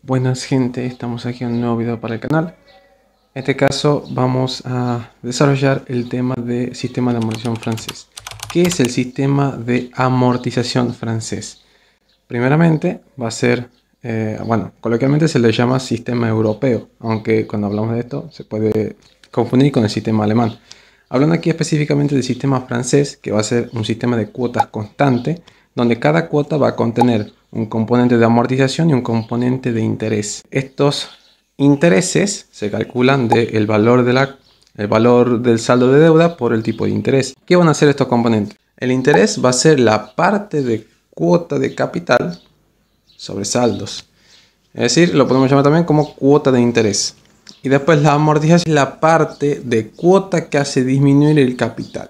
Buenas gente, estamos aquí en un nuevo video para el canal. En este caso vamos a desarrollar el tema de sistema de amortización francés. ¿Qué es el sistema de amortización francés? Primeramente va a ser, coloquialmente se le llama sistema europeo, aunque cuando hablamos de esto se puede confundir con el sistema alemán. Hablando aquí específicamente del sistema francés, que va a ser un sistema de cuotas constante, donde cada cuota va a contener un componente de amortización y un componente de interés. Estos intereses se calculan del valor del saldo de deuda por el tipo de interés. ¿Qué van a hacer estos componentes? El interés va a ser la parte de cuota de capital sobre saldos. Es decir, lo podemos llamar también como cuota de interés. Y después la amortización es la parte de cuota que hace disminuir el capital.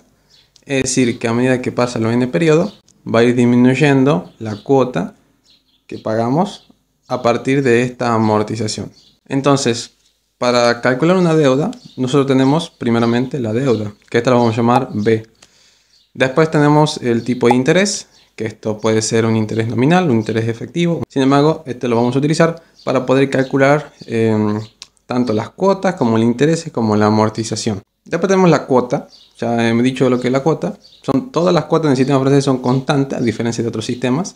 Es decir, que a medida que pasa los n periodos, va a ir disminuyendo la cuota que pagamos a partir de esta amortización. Entonces, para calcular una deuda, nosotros tenemos primeramente la deuda, que esta la vamos a llamar B. Después tenemos el tipo de interés, que esto puede ser un interés nominal, un interés efectivo. Sin embargo, este lo vamos a utilizar para poder calcular tanto las cuotas como el interés como la amortización. Después tenemos la cuota. Ya he dicho lo que es la cuota. Todas las cuotas en el sistema francés son constantes, a diferencia de otros sistemas.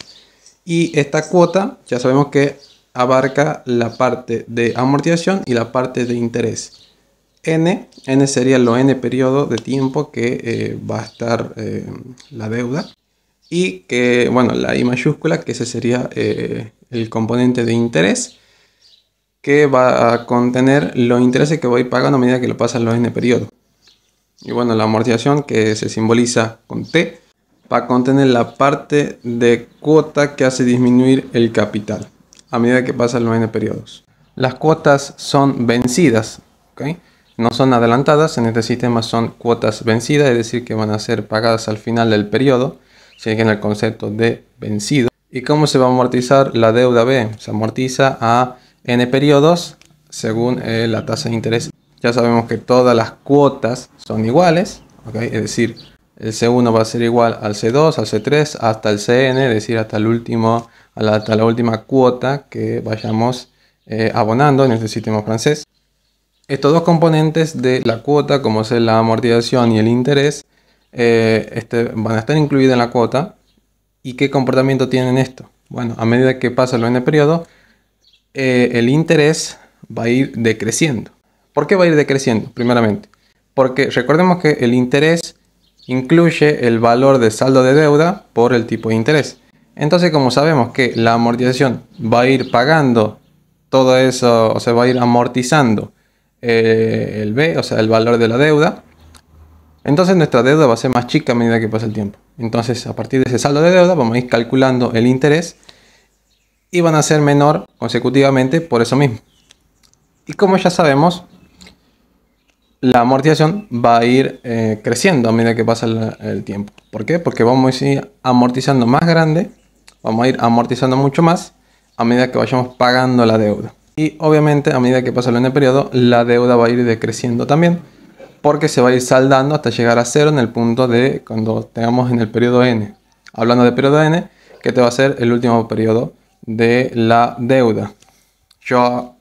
Y esta cuota ya sabemos que abarca la parte de amortización y la parte de interés. N sería lo n periodo de tiempo que va a estar la deuda. Y que, bueno, la I mayúscula, que ese sería el componente de interés, que va a contener los intereses que voy pagando a medida que lo pasan los n periodos. Y bueno, la amortización, que se simboliza con T, va a contener la parte de cuota que hace disminuir el capital a medida que pasan los n periodos. Las cuotas son vencidas, ¿okay? No son adelantadas. En este sistema son cuotas vencidas, es decir, que van a ser pagadas al final del periodo. Siguen el concepto de vencido. ¿Y cómo se va a amortizar la deuda B? Se amortiza a n periodos según la tasa de interés. Ya sabemos que todas las cuotas son iguales, ¿okay? Es decir, el C1 va a ser igual al C2, al C3, hasta el Cn, es decir, hasta la última cuota que vayamos abonando en este sistema francés. Estos dos componentes de la cuota, como es la amortización y el interés, van a estar incluidos en la cuota. ¿Y qué comportamiento tienen esto? Bueno, a medida que pasa el n periodo, el interés va a ir decreciendo. ¿Por qué va a ir decreciendo? Primeramente, porque recordemos que el interés incluye el valor de saldo de deuda por el tipo de interés. Entonces, como sabemos que la amortización va a ir pagando todo eso, o sea, va a ir amortizando el B, o sea, el valor de la deuda, entonces nuestra deuda va a ser más chica a medida que pasa el tiempo. Entonces, a partir de ese saldo de deuda, vamos a ir calculando el interés y van a ser menor consecutivamente por eso mismo. Y como ya sabemos, la amortización va a ir creciendo a medida que pasa el tiempo. ¿Por qué? Porque vamos a ir amortizando más grande, vamos a ir amortizando mucho más a medida que vayamos pagando la deuda. Y obviamente a medida que pasa el n periodo, la deuda va a ir decreciendo también, porque se va a ir saldando hasta llegar a cero en el punto de cuando tengamos en el periodo n. Hablando de periodo n, que este va a ser el último periodo de la deuda. Esa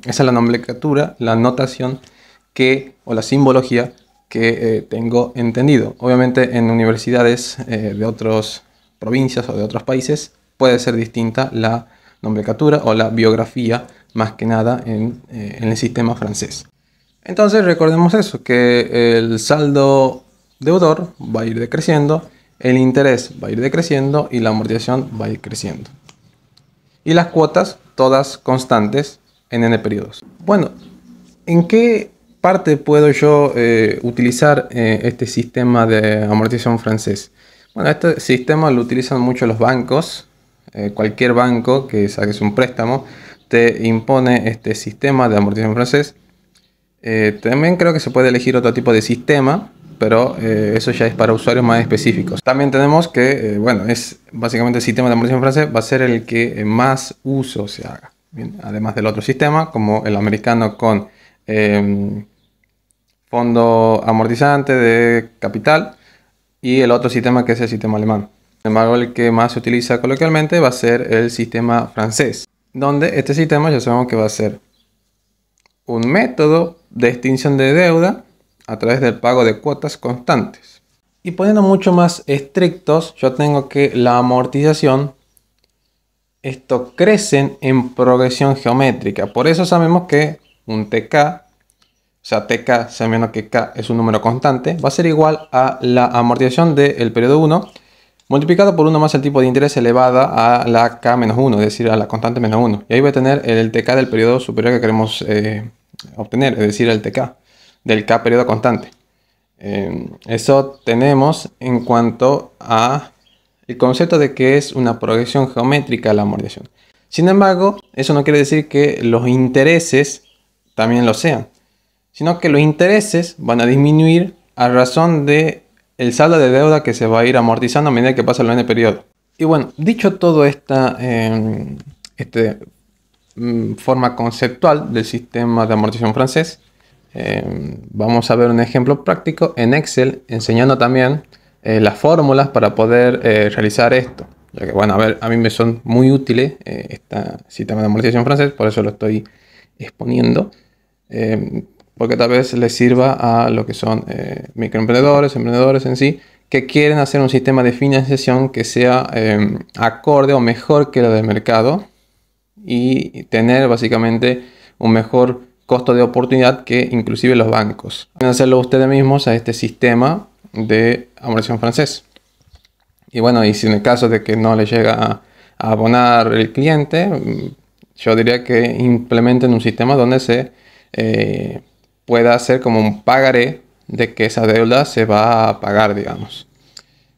es la nomenclatura, la notación o la simbología que tengo entendido. Obviamente en universidades de otras provincias o de otros países puede ser distinta la nomenclatura o la biografía, más que nada en el sistema francés. Entonces recordemos eso, que el saldo deudor va a ir decreciendo, el interés va a ir decreciendo y la amortización va a ir creciendo. Y las cuotas todas constantes en n periodos. Bueno, ¿en qué parte puedo yo utilizar este sistema de amortización francés? Bueno, este sistema lo utilizan mucho los bancos. Cualquier banco que saques un préstamo te impone este sistema de amortización francés. También creo que se puede elegir otro tipo de sistema, pero eso ya es para usuarios más específicos. También tenemos que, es básicamente el sistema de amortización francés va a ser el que más uso se haga. Bien, además del otro sistema, como el americano con fondo amortizante de capital, y el otro sistema que es el sistema alemán. Sin embargo, el que más se utiliza coloquialmente va a ser el sistema francés. donde este sistema ya sabemos que va a ser un método de extinción de deuda a través del pago de cuotas constantes. Y poniendo mucho más estrictos, yo tengo que la amortización, esto crecen en progresión geométrica. Por eso sabemos que un TK, o sea TK sabiendo que K es un número constante, va a ser igual a la amortización del periodo 1 multiplicado por 1 más el tipo de interés elevada a la K menos 1, es decir, a la constante menos 1. Y ahí voy a tener el TK del periodo superior que queremos obtener, es decir, el TK del K periodo constante. Eso tenemos en cuanto a el concepto de que es una progresión geométrica la amortización. Sin embargo, eso no quiere decir que los intereses también lo sean, sino que los intereses van a disminuir a razón de el saldo de deuda que se va a ir amortizando a medida que pasa el n periodo. Y bueno, dicho todo esta forma conceptual del sistema de amortización francés, vamos a ver un ejemplo práctico en Excel enseñando también las fórmulas para poder realizar esto. Ya que, bueno, a mí me son muy útiles este sistema de amortización francés, por eso lo estoy exponiendo. Porque tal vez les sirva a lo que son microemprendedores, emprendedores en sí, que quieren hacer un sistema de financiación que sea acorde o mejor que lo del mercado y tener básicamente un mejor costo de oportunidad que inclusive los bancos. Pueden hacerlo ustedes mismos a este sistema de amortización francés. Y bueno, y si en el caso de que no le llega a abonar el cliente, yo diría que implementen un sistema donde se pueda hacer como un pagaré de que esa deuda se va a pagar, digamos,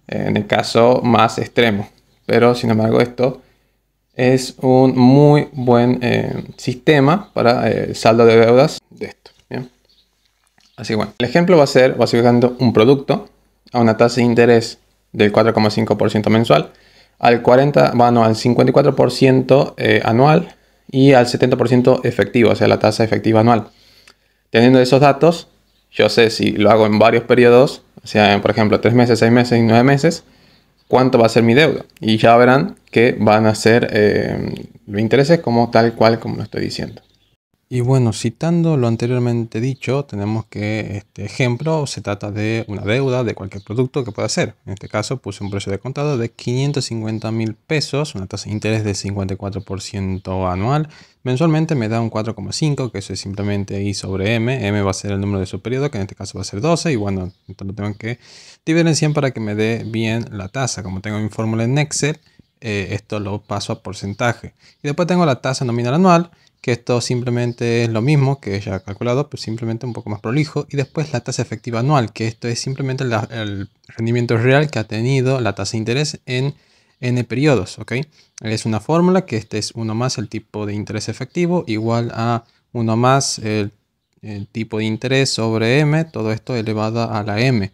en el caso más extremo. Pero sin embargo esto es un muy buen sistema para el saldo de deudas de esto. ¿Bien? Así que bueno, el ejemplo va a ser básicamente un producto a una tasa de interés del 4,5% mensual, al 54% anual y al 70% efectivo, o sea la tasa efectiva anual. Teniendo esos datos, yo sé si lo hago en varios periodos, o sea, por ejemplo, 3 meses, 6 meses y 9 meses, cuánto va a ser mi deuda. Y ya verán que van a ser los intereses como tal cual como lo estoy diciendo. Y bueno, citando lo anteriormente dicho, tenemos que este ejemplo se trata de una deuda de cualquier producto que pueda ser. En este caso puse un precio de contado de 550.000 pesos, una tasa de interés del 54% anual. Mensualmente me da un 4,5, que eso es simplemente I sobre M. M va a ser el número de su periodo, que en este caso va a ser 12. Y bueno, entonces lo tengo que dividir en 100 para que me dé bien la tasa. Como tengo mi fórmula en Excel, esto lo paso a porcentaje. Y después tengo la tasa nominal anual, que esto simplemente es lo mismo que ya he calculado, pero simplemente un poco más prolijo. Y después la tasa efectiva anual, que esto es simplemente el rendimiento real que ha tenido la tasa de interés en n periodos, ¿ok? Es una fórmula que este es 1 más el tipo de interés efectivo igual a 1 más el tipo de interés sobre m, todo esto elevado a la m.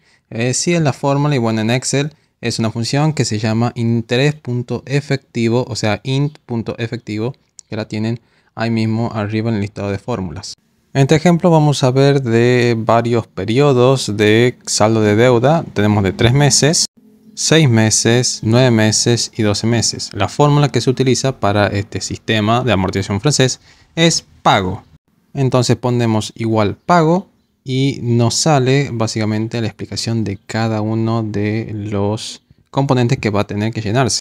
Si en la fórmula, y bueno, en Excel es una función que se llama interés.efectivo, o sea, int.efectivo, que la tienen ahí mismo arriba en el listado de fórmulas. En este ejemplo vamos a ver de varios periodos de saldo de deuda. Tenemos de 3 meses, 6 meses, 9 meses y 12 meses. La fórmula que se utiliza para este sistema de amortización francés es pago. Entonces ponemos igual pago y nos sale básicamente la explicación de cada uno de los componentes que va a tener que llenarse.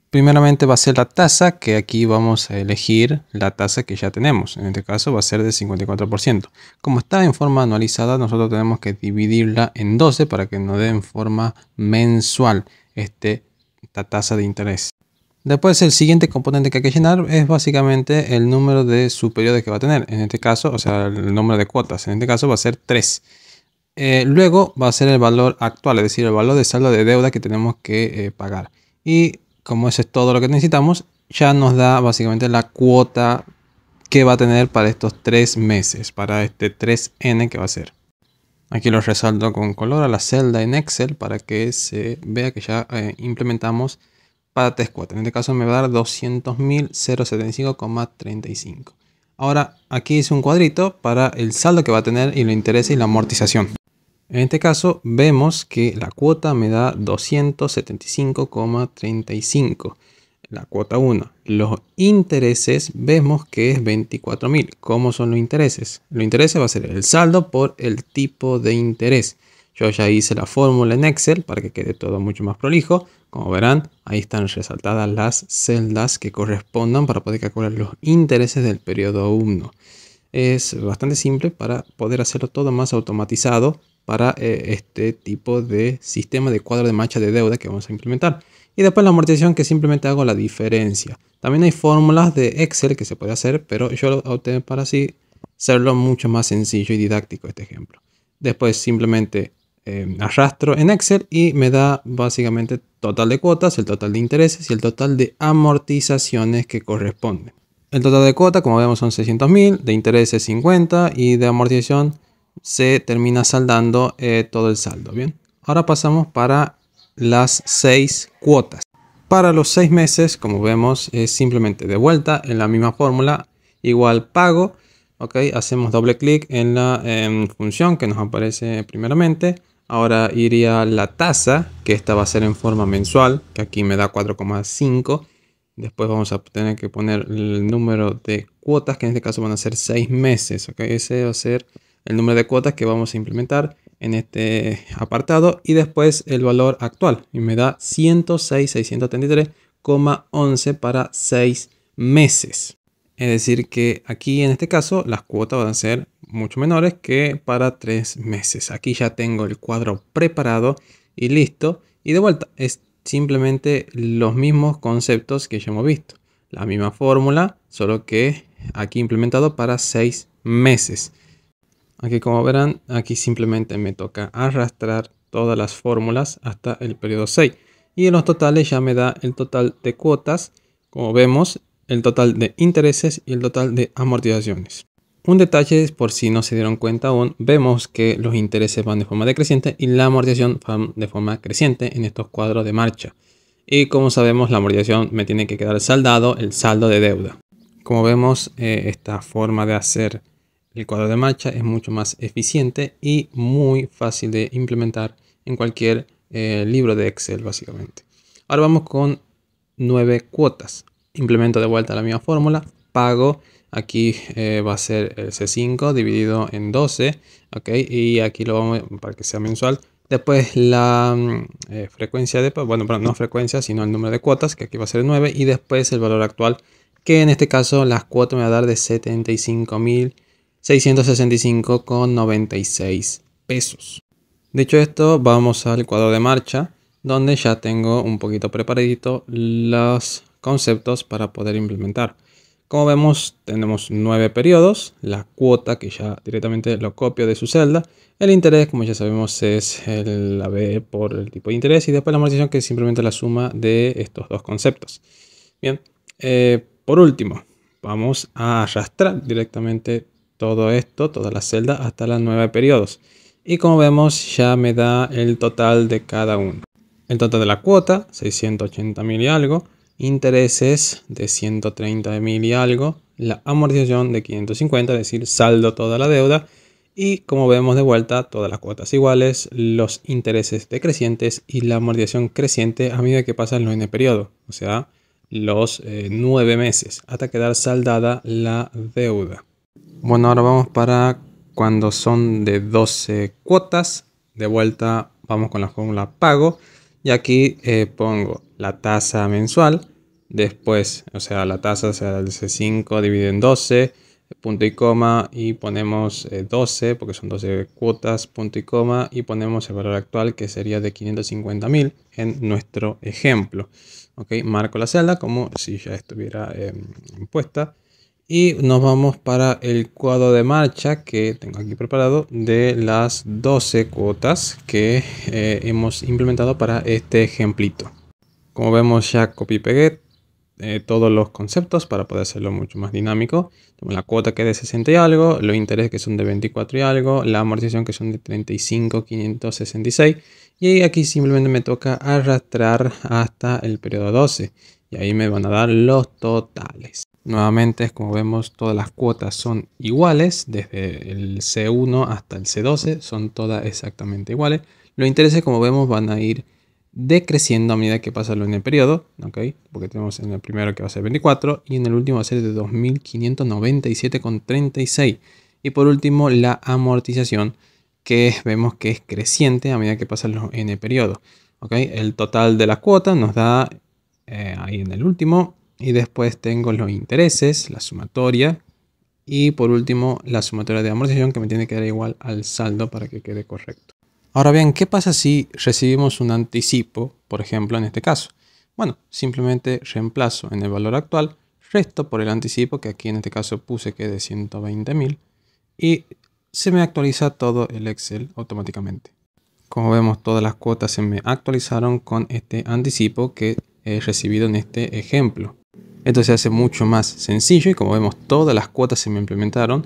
Primeramente va a ser la tasa, que aquí vamos a elegir la tasa que ya tenemos. En este caso va a ser del 54%. Como está en forma anualizada, nosotros tenemos que dividirla en 12 para que nos dé en forma mensual esta tasa de interés. Después el siguiente componente que hay que llenar es básicamente el número de su periodo que va a tener. En este caso, o sea, el número de cuotas. En este caso va a ser 3. Luego va a ser el valor actual, es decir, el valor de saldo de deuda que tenemos que pagar. Y como eso es todo lo que necesitamos, ya nos da básicamente la cuota que va a tener para estos 3 meses, para este 3N que va a ser. Aquí lo resalto con color a la celda en Excel para que se vea que ya implementamos para 3 cuotas. En este caso me va a dar 200.075,35. Ahora aquí hice un cuadrito para el saldo que va a tener y los intereses y la amortización. En este caso vemos que la cuota me da 275,35. la cuota 1. Los intereses vemos que es 24.000. ¿Cómo son los intereses? Los intereses va a ser el saldo por el tipo de interés. Yo ya hice la fórmula en Excel para que quede todo mucho más prolijo. Como verán, ahí están resaltadas las celdas que correspondan para poder calcular los intereses del periodo 1. Es bastante simple para poder hacerlo todo más automatizado para este tipo de sistema de cuadro de marcha de deuda que vamos a implementar. Y después la amortización, que simplemente hago la diferencia. También hay fórmulas de Excel que se puede hacer, pero yo lo opté para así hacerlo mucho más sencillo y didáctico este ejemplo. Después simplemente arrastro en Excel y me da básicamente total de cuotas, el total de intereses y el total de amortizaciones que corresponden. El total de cuota, como vemos, son 600.000, de intereses 50 y de amortización se termina saldando todo el saldo. Bien, ahora pasamos para las 6 cuotas. Para los 6 meses, como vemos, es simplemente de vuelta en la misma fórmula, igual pago. Ok, hacemos doble clic en la función que nos aparece primeramente. Ahora iría la tasa, que esta va a ser en forma mensual, que aquí me da 4,5. Después vamos a tener que poner el número de cuotas, que en este caso van a ser 6 meses. ¿Ok? Ese va a ser el número de cuotas que vamos a implementar en este apartado. Y después el valor actual. Y me da 106.633,11 para 6 meses. Es decir que aquí en este caso las cuotas van a ser mucho menores que para 3 meses. Aquí ya tengo el cuadro preparado y listo. Y de vuelta es simplemente los mismos conceptos que ya hemos visto. La misma fórmula, solo que aquí implementado para 6 meses. Aquí, como verán, aquí simplemente me toca arrastrar todas las fórmulas hasta el periodo 6. Y en los totales ya me da el total de cuotas, como vemos, el total de intereses y el total de amortizaciones. Un detalle es, por si no se dieron cuenta aún, vemos que los intereses van de forma decreciente y la amortización van de forma creciente en estos cuadros de marcha. Y como sabemos, la amortización me tiene que quedar saldado el saldo de deuda. Como vemos, esta forma de hacer el cuadro de marcha es mucho más eficiente y muy fácil de implementar en cualquier libro de Excel, básicamente. Ahora vamos con 9 cuotas. Implemento de vuelta la misma fórmula, pago, aquí va a ser el C5 dividido en 12, ¿ok? Y aquí lo vamos para que sea mensual. Después la frecuencia de, bueno, no frecuencia, sino el número de cuotas, que aquí va a ser 9, y después el valor actual, que en este caso las cuotas me va a dar de 75.665,96 pesos. Dicho esto, vamos al cuadro de marcha, donde ya tengo un poquito preparadito los conceptos para poder implementar. Como vemos, tenemos 9 periodos, la cuota que ya directamente lo copio de su celda, el interés, como ya sabemos, es la B por el tipo de interés, y después la amortización, que es simplemente la suma de estos dos conceptos. Bien, por último, vamos a arrastrar directamente todo esto, toda la celda, hasta los 9 periodos. Y como vemos, ya me da el total de cada uno. El total de la cuota, 680.000 y algo. Intereses de 130.000 y algo. La amortización de 550, es decir, saldo toda la deuda. Y como vemos de vuelta, todas las cuotas iguales, los intereses decrecientes y la amortización creciente a medida que pasan los n periodos. O sea, los 9 meses hasta quedar saldada la deuda. Bueno, ahora vamos para cuando son de 12 cuotas. De vuelta vamos con la fórmula pago. Y aquí pongo la tasa mensual. Después, o sea, la tasa será el C5 dividido en 12, punto y coma, y ponemos 12, porque son 12 cuotas, punto y coma, y ponemos el valor actual, que sería de 550.000 en nuestro ejemplo. Ok, marco la celda como si ya estuviera puesta. Y nos vamos para el cuadro de marcha que tengo aquí preparado de las 12 cuotas que hemos implementado para este ejemplito. Como vemos, ya copié y pegué todos los conceptos para poder hacerlo mucho más dinámico. Tenemos la cuota, que es de 60 y algo, los intereses, que son de 24 y algo, la amortización, que son de 35.566, y aquí simplemente me toca arrastrar hasta el periodo 12 y ahí me van a dar los totales. Nuevamente, como vemos, todas las cuotas son iguales, desde el C1 hasta el C12 son todas exactamente iguales. Los intereses, como vemos, van a ir decreciendo a medida que pasa en el periodo, ¿ok? Porque tenemos en el primero que va a ser 24 y en el último va a ser de 2.597,36. Y por último, la amortización, que vemos que es creciente a medida que pasa en el periodo, ¿ok? El total de la cuota nos da ahí en el último, y después tengo los intereses, la sumatoria, y por último la sumatoria de amortización, que me tiene que dar igual al saldo para que quede correcto. Ahora bien, ¿qué pasa si recibimos un anticipo, por ejemplo, en este caso? Bueno, simplemente reemplazo en el valor actual, resto por el anticipo, que aquí en este caso puse que es de 120.000, y se me actualiza todo el Excel automáticamente. Como vemos, todas las cuotas se me actualizaron con este anticipo que he recibido en este ejemplo. Esto se hace mucho más sencillo y como vemos, todas las cuotas se me implementaron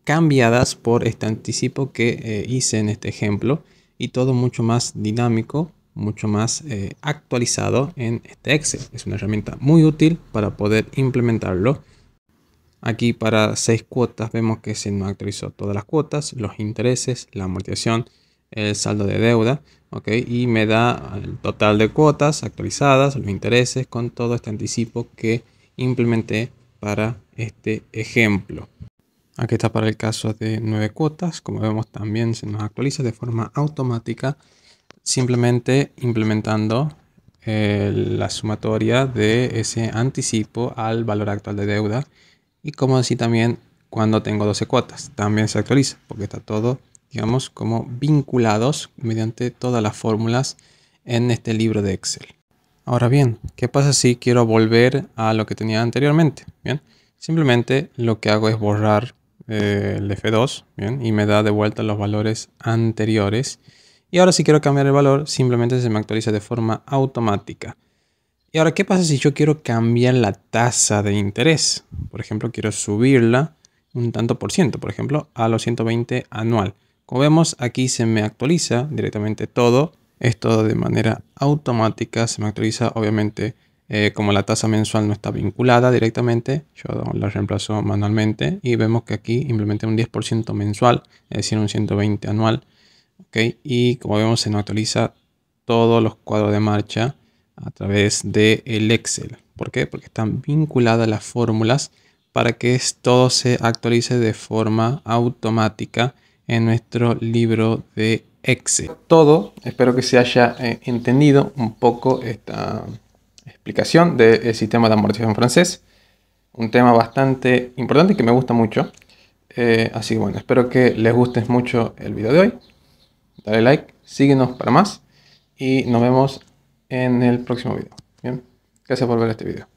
cambiadas por este anticipo que hice en este ejemplo, y todo mucho más dinámico, mucho más actualizado en este Excel. Es una herramienta muy útil para poder implementarlo. Aquí para 6 cuotas vemos que se nos actualizó todas las cuotas, los intereses, la amortización, el saldo de deuda, ¿ok? Y me da el total de cuotas actualizadas, los intereses, con todo este anticipo que implementé para este ejemplo. Aquí está para el caso de 9 cuotas. Como vemos, también se nos actualiza de forma automática, simplemente implementando la sumatoria de ese anticipo al valor actual de deuda. Y como así también cuando tengo 12 cuotas, también se actualiza, porque está todo, digamos, como vinculados mediante todas las fórmulas en este libro de Excel. Ahora bien, ¿qué pasa si quiero volver a lo que tenía anteriormente? Bien, simplemente lo que hago es borrar el F2, bien, y me da de vuelta los valores anteriores. Y ahora si quiero cambiar el valor, simplemente se me actualiza de forma automática. Y ahora, ¿qué pasa si yo quiero cambiar la tasa de interés? Por ejemplo, quiero subirla un tanto por ciento, por ejemplo, a los 120 anual. Como vemos, aquí se me actualiza directamente todo. Esto de manera automática se me actualiza, obviamente, como la tasa mensual no está vinculada directamente, yo la reemplazo manualmente y vemos que aquí implementé un 10% mensual, es decir, un 120 anual. ¿Okay? Y como vemos, se nos actualiza todos los cuadros de marcha a través del Excel. ¿Por qué? Porque están vinculadas las fórmulas para que todo se actualice de forma automática en nuestro libro de Excel. Todo, espero que se haya entendido un poco esta explicación del sistema de amortización francés. Un tema bastante importante que me gusta mucho. Así que bueno, espero que les guste mucho el video de hoy. Dale like, síguenos para más y nos vemos en el próximo video. Bien, gracias por ver este video.